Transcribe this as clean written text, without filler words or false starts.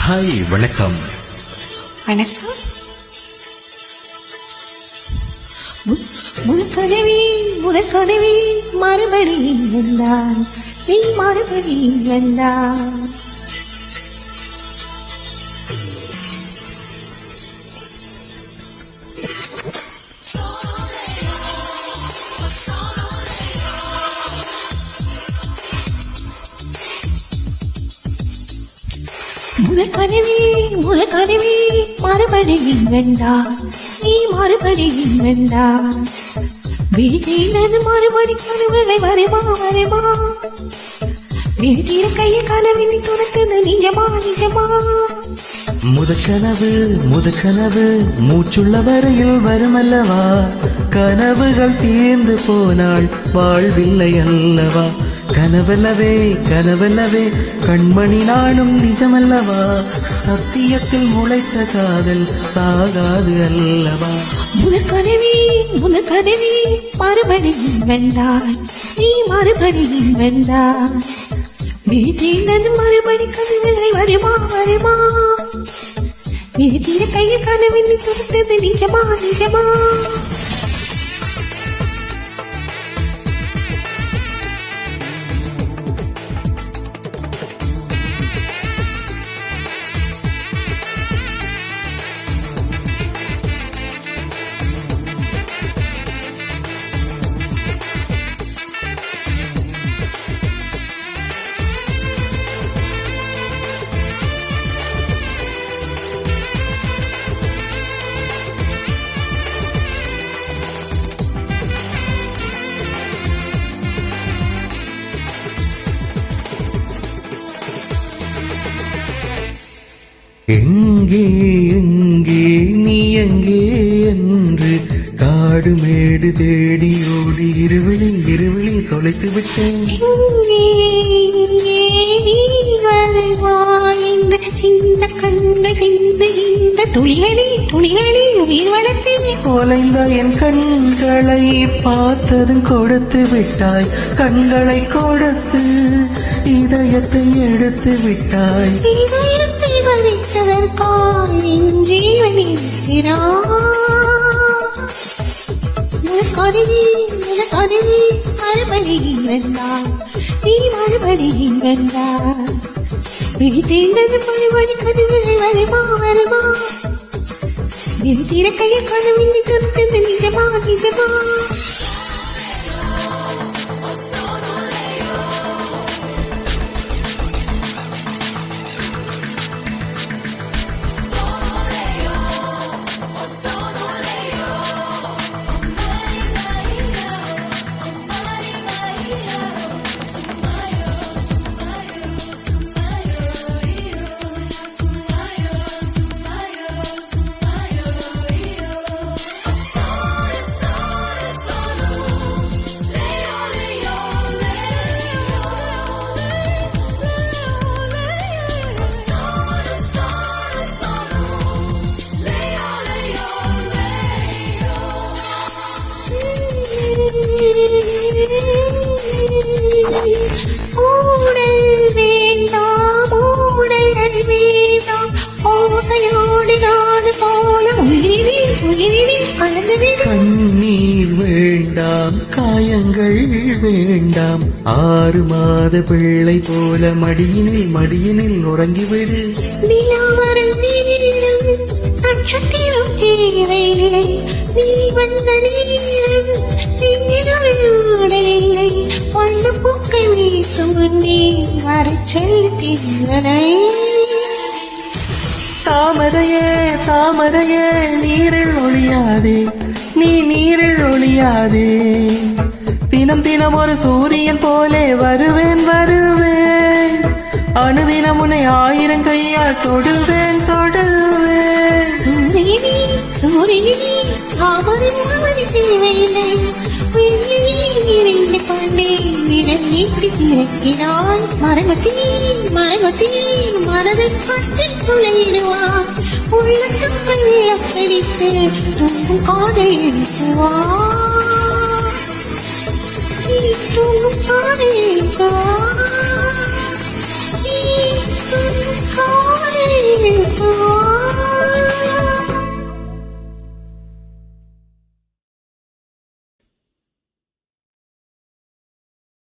Hi, வணக்கம். வணக்கம். முதற்கதவி மறுபடியும் வந்தாய், நீ மறுபடியும் வந்தாய். முதற்கதவி மறுபடியும் வந்தாய், நீ மறுபடியும் வந்தாய். வீட்டில் மறுபடி கனவுகள் வருமா வருமா, வீட்டில் கைய கனவினை துரத்துது நிஜமா நிஜமா. முதற்கனவு மூச்சுள்ள வரையில் வருமல்லவா, கனவுகள் தீர்ந்து போனால் வாழ்வில்லை அல்லவா. கனவல்லவே கண்மணி நாளும் நிஜமல்லவா, சத்தியத்தில் முளைத்த காதல் சாகாது அல்லவா. முதற்கதவி மறுபடியும் வந்தாய், நீ மறுபடியும் வந்தாய். வீட்டில் மறுபடி கனவுகள் வருமா வருமா, வீட்டில் கைய கனவினை துரத்துது நிஜமா நிஜமா. எங்கே நீ எங்கே என்று காடு மேடு தேடி ஓடி இருவிழி தொலைத்து விட்டேன். தொலைந்த என் கண்களை பார்த்ததும் கொடுத்து விட்டாய், கண்களை கொடுத்து இதயத்தை எடுத்து விட்டாய். மறுபடியும் வந்தாய், நீ மறுபடியும் வந்தாய். வீட்டில் மறுபடி கனவுகள் வருமா வருமா, வீட்டில் கைய கனவினை துரத்துது நிஜமா நிஜமா. கண்ணீர் வேண்டாம், காயங்கள் வேண்டாம், 6 மாத பிள்ளை போல மடியினில் உறங்கிவிடு. நட்சத்திரம் தேவையில்லை, நீ வந்த நேரம் இல்லை, வண்ண பூக்கள் வீசும் நீ வர செல்லுகின்றனை. தாமரையே நீரில் ஒளியாதே, நீ நீரில் ஒளியாதே. தினம் ஒரு சூரியன் போலே வருவேன், அனுதினம் உன்னை 1000 கையால் தொடுவேன். சூரியனி தாமரை தேவையில்லை, இரண்டு கொண்டே விரங்கி பிடித்திருக்கிறாய். மரகத்தி மனதை பற்றி துளையிடுவார், உள்ளத்துக்குள் விளக்கடித்து தூங்கும் காதல் எழுத்துவார், தூங்கும் காதல் எழுத்துவார்.